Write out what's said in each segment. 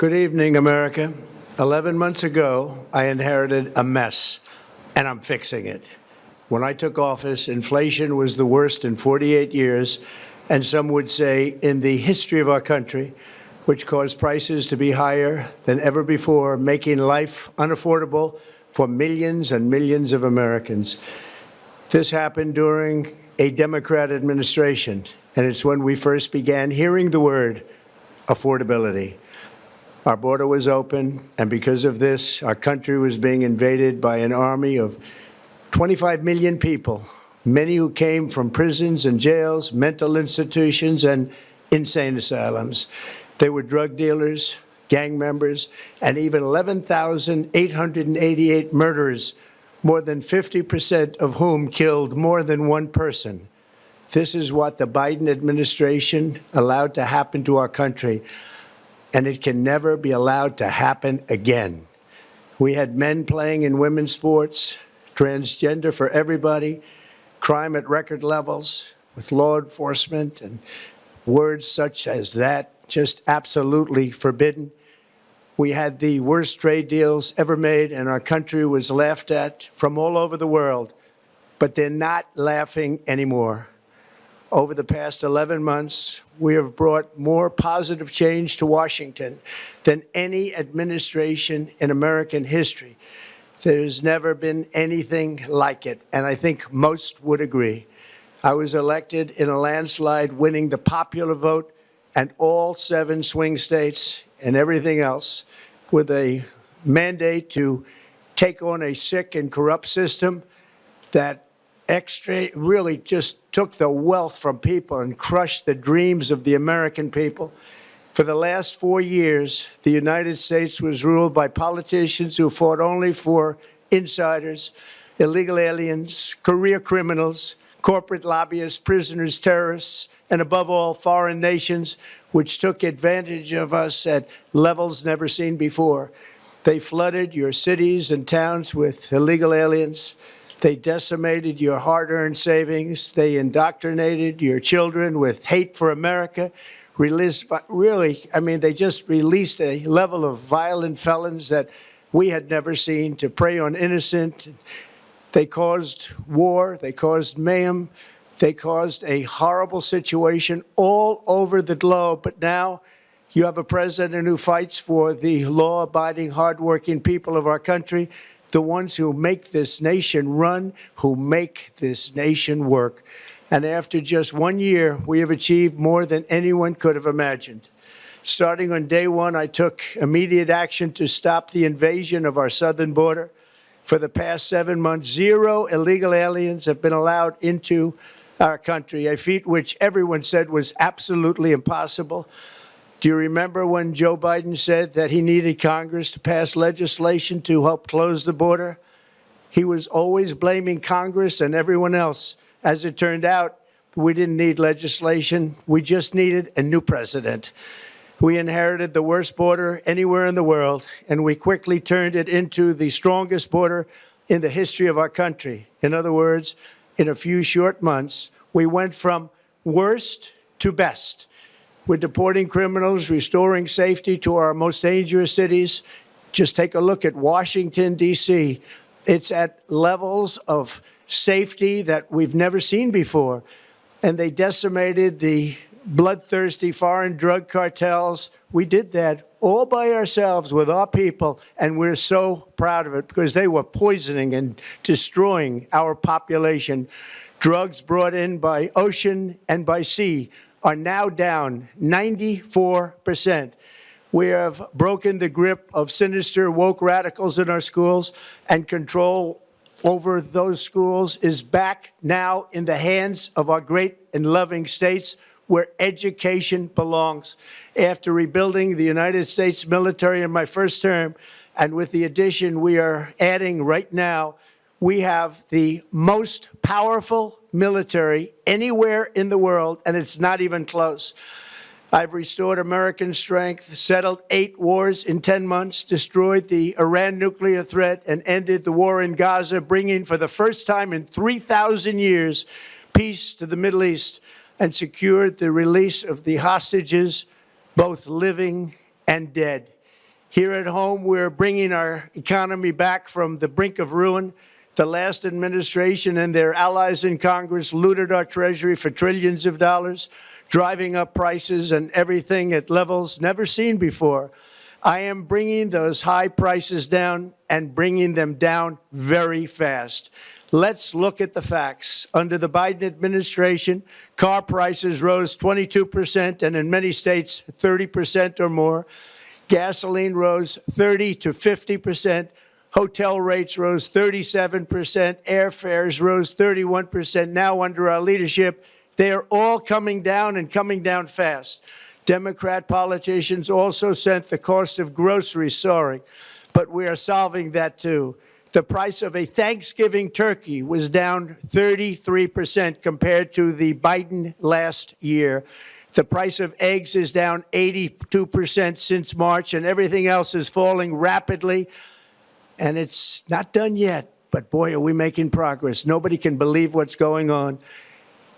Good evening, America. 11 months ago, I inherited a mess, and I'm fixing it. When I took office, inflation was the worst in 48 years, and some would say in the history of our country, which caused prices to be higher than ever before, making life unaffordable for millions and millions of Americans. This happened during a Democrat administration, and it's when we first began hearing the word affordability. Our border was open, and because of this, our country was being invaded by an army of 25 million people, many who came from prisons and jails, mental institutions, and insane asylums. They were drug dealers, gang members, and even 11,888 murderers, more than 50% of whom killed more than one person. This is what the Biden administration allowed to happen to our country, and it can never be allowed to happen again. We had men playing in women's sports, transgender for everybody, crime at record levels with law enforcement, and words such as that just absolutely forbidden. We had the worst trade deals ever made, and our country was laughed at from all over the world. But they're not laughing anymore. Over the past 11 months, we have brought more positive change to Washington than any administration in American history. There's never been anything like it, and I think most would agree. I was elected in a landslide, winning the popular vote and all 7 swing states and everything else, with a mandate to take on a sick and corrupt system that really just took the wealth from people and crushed the dreams of the American people. For the last 4 years, the United States was ruled by politicians who fought only for insiders, illegal aliens, career criminals, corporate lobbyists, prisoners, terrorists, and above all, foreign nations, which took advantage of us at levels never seen before. They flooded your cities and towns with illegal aliens. They decimated your hard-earned savings. They indoctrinated your children with hate for America. They just released a level of violent felons that we had never seen to prey on innocent. They caused war. They caused mayhem. They caused a horrible situation all over the globe. But now you have a president who fights for the law-abiding, hardworking people of our country, the ones who make this nation run, who make this nation work. And after just 1 year, we have achieved more than anyone could have imagined. Starting on day one, I took immediate action to stop the invasion of our southern border. For the past 7 months, 0 illegal aliens have been allowed into our country, a feat which everyone said was absolutely impossible. Do you remember when Joe Biden said that he needed Congress to pass legislation to help close the border? He was always blaming Congress and everyone else. As it turned out, we didn't need legislation. We just needed a new president. We inherited the worst border anywhere in the world, and we quickly turned it into the strongest border in the history of our country. In other words, in a few short months, we went from worst to best. We're deporting criminals, restoring safety to our most dangerous cities. Just take a look at Washington, D.C. It's at levels of safety that we've never seen before. And they decimated the bloodthirsty foreign drug cartels. We did that all by ourselves with our people, and we're so proud of it because they were poisoning and destroying our population. Drugs brought in by ocean and by sea are now down 94%. We have broken the grip of sinister woke radicals in our schools, and control over those schools is back now in the hands of our great and loving states where education belongs. After rebuilding the United States military in my first term, and with the addition we are adding right now, we have the most powerful military anywhere in the world, and it's not even close. I've restored American strength, settled 8 wars in 10 months, destroyed the Iran nuclear threat, and ended the war in Gaza, bringing for the first time in 3,000 years peace to the Middle East, and secured the release of the hostages, both living and dead. Here at home, we're bringing our economy back from the brink of ruin. The last administration and their allies in Congress looted our Treasury for trillions of dollars, driving up prices and everything at levels never seen before. I am bringing those high prices down and bringing them down very fast. Let's look at the facts. Under the Biden administration, car prices rose 22% and in many states 30% or more. Gasoline rose 30 to 50%. Hotel rates rose 37%. Airfares rose 31%. Now, under our leadership, they are all coming down and coming down fast. Democrat politicians also sent the cost of groceries soaring, but we are solving that too. The price of a Thanksgiving turkey was down 33% compared to the Biden last year. The price of eggs is down 82% since March, and everything else is falling rapidly. And it's not done yet, but boy, are we making progress. Nobody can believe what's going on.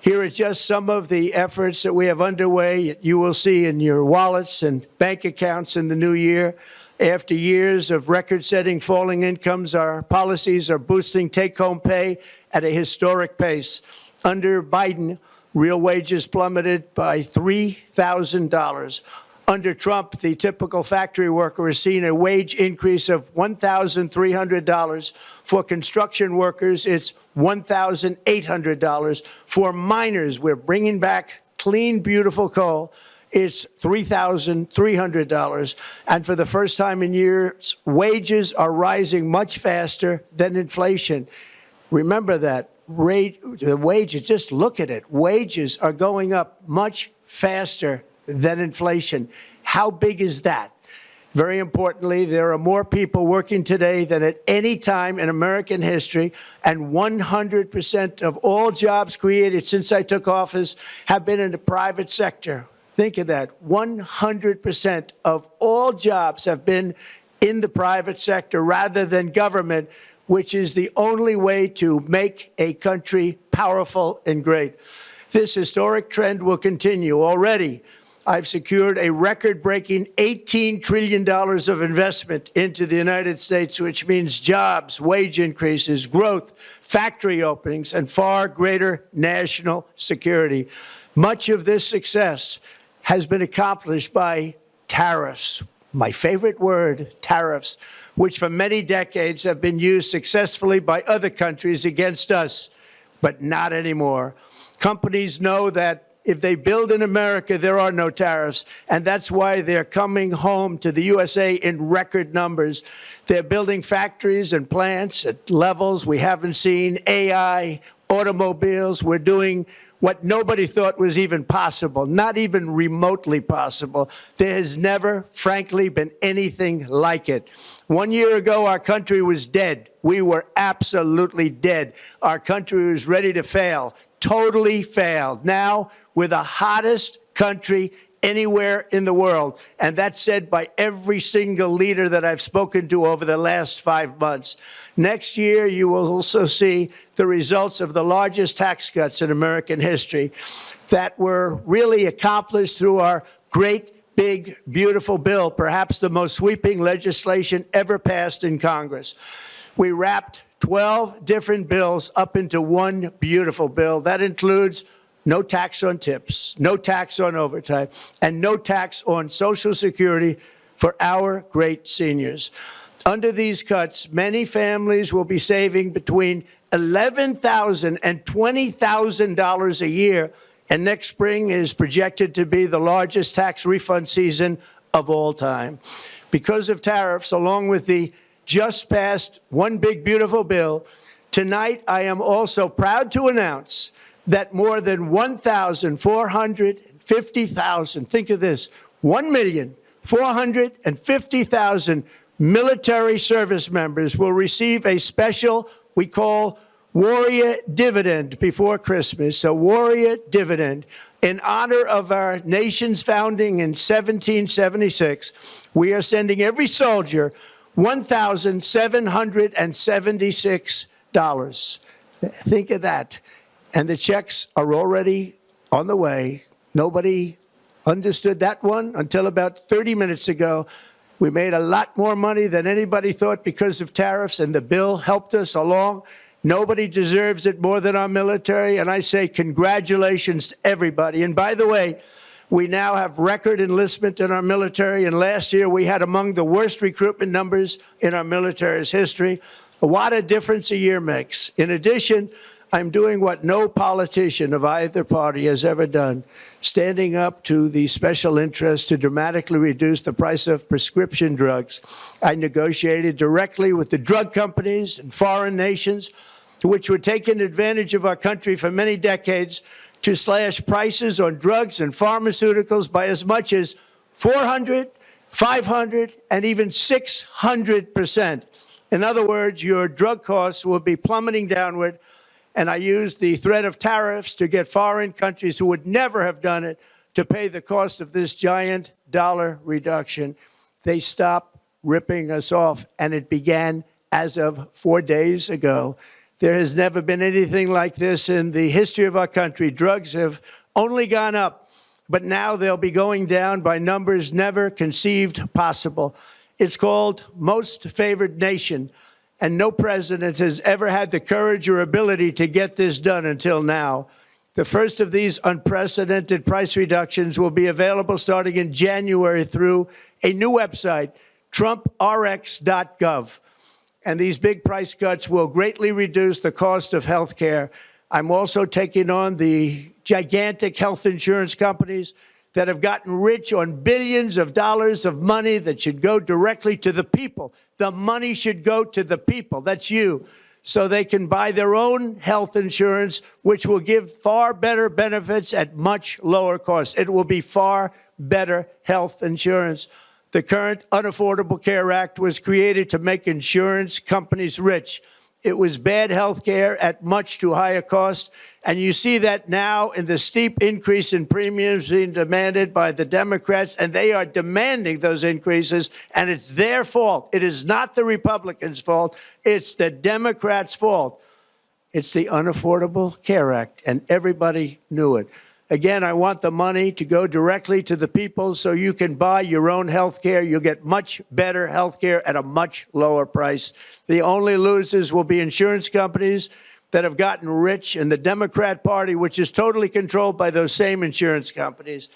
Here are just some of the efforts that we have underway. You will see in your wallets and bank accounts in the new year. After years of record-setting falling incomes, our policies are boosting take-home pay at a historic pace. Under Biden, real wages plummeted by $3,000. Under Trump, the typical factory worker has seen a wage increase of $1,300. For construction workers, it's $1,800. For miners, we're bringing back clean, beautiful coal. It's $3,300. And for the first time in years, wages are rising much faster than inflation. Remember that. The wages, just look at it. Wages are going up much faster than inflation. How big is that? Very importantly, there are more people working today than at any time in American history, and 100% of all jobs created since I took office have been in the private sector. Think of that. 100% of all jobs have been in the private sector rather than government, which is the only way to make a country powerful and great. This historic trend will continue. Already, I've secured a record-breaking $18 trillion of investment into the United States, which means jobs, wage increases, growth, factory openings, and far greater national security. Much of this success has been accomplished by tariffs. My favorite word, tariffs, which for many decades have been used successfully by other countries against us, but not anymore. Companies know that if they build in America, there are no tariffs, and that's why they're coming home to the USA in record numbers. They're building factories and plants at levels we haven't seen, AI, automobiles. We're doing what nobody thought was even possible, not even remotely possible. There has never, frankly, been anything like it. 1 year ago, our country was dead. We were absolutely dead. Our country was ready to fail, totally failed. Now, we're the hottest country anywhere in the world, and that's said by every single leader that I've spoken to over the last 5 months. Next year, you will also see the results of the largest tax cuts in American history that were really accomplished through our great, big, beautiful bill, perhaps the most sweeping legislation ever passed in Congress. We wrapped 12 different bills up into one beautiful bill. That includes no tax on tips, no tax on overtime, and no tax on Social Security for our great seniors. Under these cuts, many families will be saving between $11,000 and $20,000 a year, and next spring is projected to be the largest tax refund season of all time. Because of tariffs, along with the just passed One Big Beautiful Bill, tonight I am also proud to announce that more than 1,450,000, think of this, 1,450,000 military service members will receive a special, we call Warrior Dividend before Christmas, a Warrior Dividend. In honor of our nation's founding in 1776, we are sending every soldier $1,776. Think of that. And the checks are already on the way. Nobody understood that one until about 30 minutes ago. We made a lot more money than anybody thought because of tariffs, and the bill helped us along. Nobody deserves it more than our military, and I say congratulations to everybody. And by the way, we now have record enlistment in our military, and last year we had among the worst recruitment numbers in our military's history. What a difference a year makes. In addition, I'm doing what no politician of either party has ever done, standing up to the special interests to dramatically reduce the price of prescription drugs. I negotiated directly with the drug companies and foreign nations, which were taking advantage of our country for many decades, to slash prices on drugs and pharmaceuticals by as much as 400, 500, and even 600%. In other words, your drug costs will be plummeting downward. And I used the threat of tariffs to get foreign countries who would never have done it to pay the cost of this giant dollar reduction. They stopped ripping us off, and it began as of 4 days ago. There has never been anything like this in the history of our country. Drugs have only gone up, but now they'll be going down by numbers never conceived possible. It's called Most Favored Nation. And no president has ever had the courage or ability to get this done until now. The first of these unprecedented price reductions will be available starting in January through a new website, trumprx.gov. And these big price cuts will greatly reduce the cost of health care. I'm also taking on the gigantic health insurance companies that have gotten rich on billions of dollars of money that should go directly to the people. The money should go to the people. That's you. So they can buy their own health insurance, which will give far better benefits at much lower cost. It will be far better health insurance. The current Unaffordable Care Act was created to make insurance companies rich. It was bad health care at much too high a cost. And you see that now in the steep increase in premiums being demanded by the Democrats, and they are demanding those increases, and it's their fault. It is not the Republicans' fault. It's the Democrats' fault. It's the Unaffordable Care Act, and everybody knew it. Again, I want the money to go directly to the people so you can buy your own health care. You'll get much better health care at a much lower price. The only losers will be insurance companies that have gotten rich, and the Democrat Party, which is totally controlled by those same insurance companies.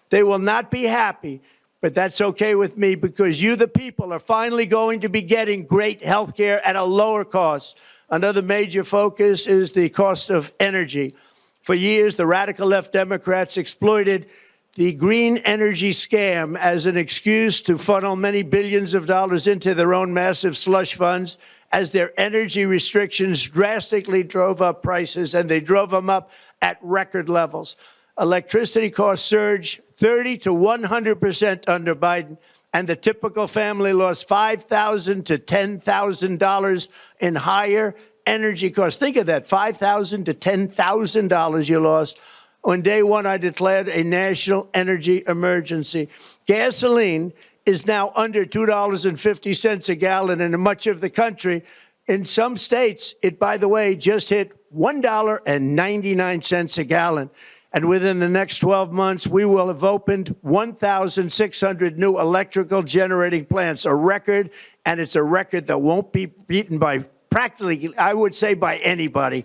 They will not be happy, but that's okay with me because you, the people, are finally going to be getting great health care at a lower cost. Another major focus is the cost of energy. For years, the radical left Democrats exploited the green energy scam as an excuse to funnel many billions of dollars into their own massive slush funds as their energy restrictions drastically drove up prices, and they drove them up at record levels. Electricity costs surged 30 to 100% under Biden, and the typical family lost $5,000 to $10,000 in higher energy costs. Think of that, $5,000 to $10,000 you lost. On day one, I declared a national energy emergency. Gasoline is now under $2.50 a gallon in much of the country. In some states, it, by the way, just hit $1.99 a gallon. And within the next 12 months, we will have opened 1,600 new electrical generating plants, a record, and it's a record that won't be beaten by practically, I would say, by anybody,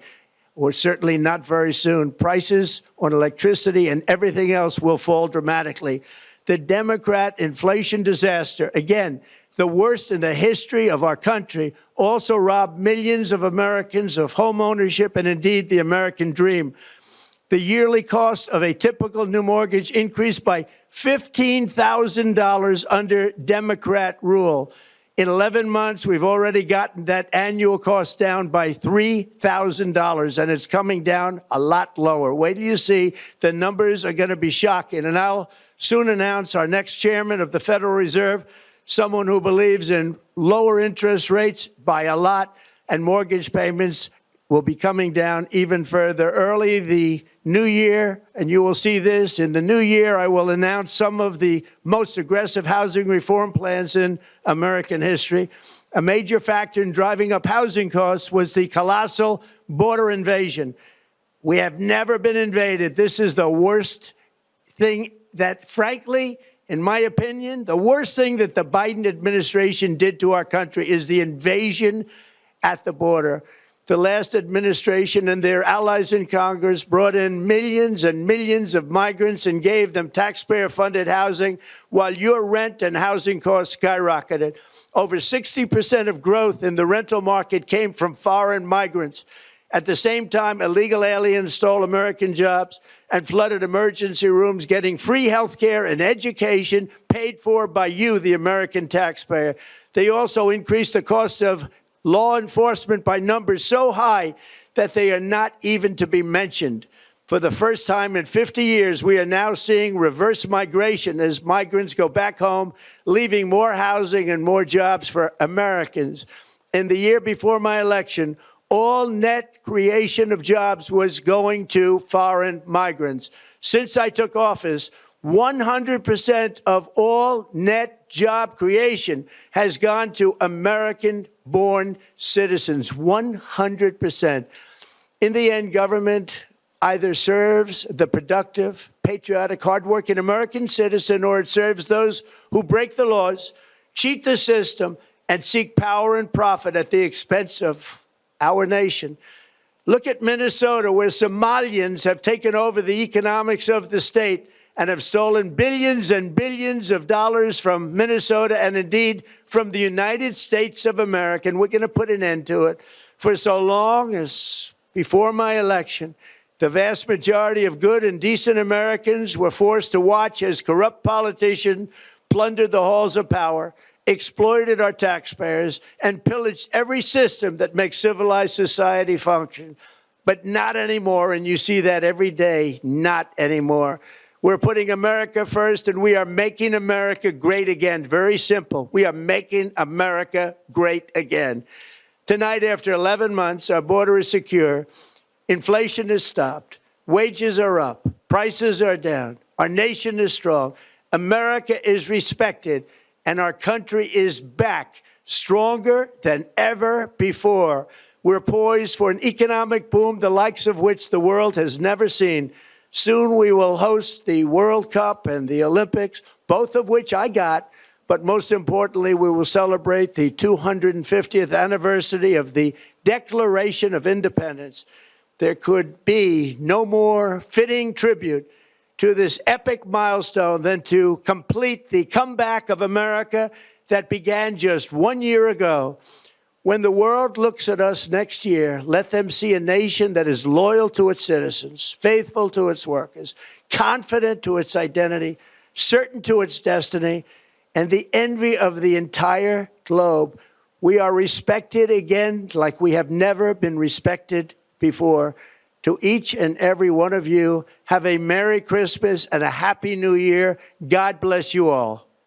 or certainly not very soon. Prices on electricity and everything else will fall dramatically. The Democrat inflation disaster, again, the worst in the history of our country, also robbed millions of Americans of home ownership and indeed the American dream. The yearly cost of a typical new mortgage increased by $15,000 under Democrat rule. In 11 months, we've already gotten that annual cost down by $3,000, and it's coming down a lot lower. Wait till you see. The numbers are going to be shocking. And I'll soon announce our next chairman of the Federal Reserve, someone who believes in lower interest rates by a lot, and mortgage payments will be coming down even further. Early the new year, and you will see this, in the new year, I will announce some of the most aggressive housing reform plans in American history. A major factor in driving up housing costs was the colossal border invasion. We have never been invaded. This is the worst thing that, frankly, in my opinion, the worst thing that the Biden administration did to our country is the invasion at the border. The last administration and their allies in Congress brought in millions and millions of migrants and gave them taxpayer-funded housing while your rent and housing costs skyrocketed. Over 60% of growth in the rental market came from foreign migrants. At the same time, illegal aliens stole American jobs and flooded emergency rooms, getting free health care and education paid for by you, the American taxpayer. They also increased the cost of law enforcement by numbers so high that they are not even to be mentioned. For the first time in 50 years, we are now seeing reverse migration as migrants go back home, leaving more housing and more jobs for Americans. In the year before my election, all net creation of jobs was going to foreign migrants. Since I took office, 100% of all net job creation has gone to American-born citizens, 100%. In the end, government either serves the productive, patriotic, hardworking American citizen, or it serves those who break the laws, cheat the system, and seek power and profit at the expense of our nation. Look at Minnesota, where Somalians have taken over the economics of the state and have stolen billions and billions of dollars from Minnesota and indeed from the United States of America. And we're going to put an end to it. For so long as before my election, the vast majority of good and decent Americans were forced to watch as corrupt politicians plundered the halls of power, exploited our taxpayers, and pillaged every system that makes civilized society function. But not anymore, and you see that every day, not anymore. We're putting America first, and we are making America great again. Very simple. We are making America great again. Tonight, after 11 months, our border is secure. Inflation has stopped. Wages are up. Prices are down. Our nation is strong. America is respected. And our country is back, stronger than ever before. We're poised for an economic boom, the likes of which the world has never seen. Soon we will host the World Cup and the Olympics, both of which I got. But most importantly, we will celebrate the 250th anniversary of the Declaration of Independence. There could be no more fitting tribute to this epic milestone than to complete the comeback of America that began just 1 year ago. When the world looks at us next year, let them see a nation that is loyal to its citizens, faithful to its workers, confident to its identity, certain to its destiny, and the envy of the entire globe. We are respected again like we have never been respected before. To each and every one of you, have a Merry Christmas and a Happy New Year. God bless you all.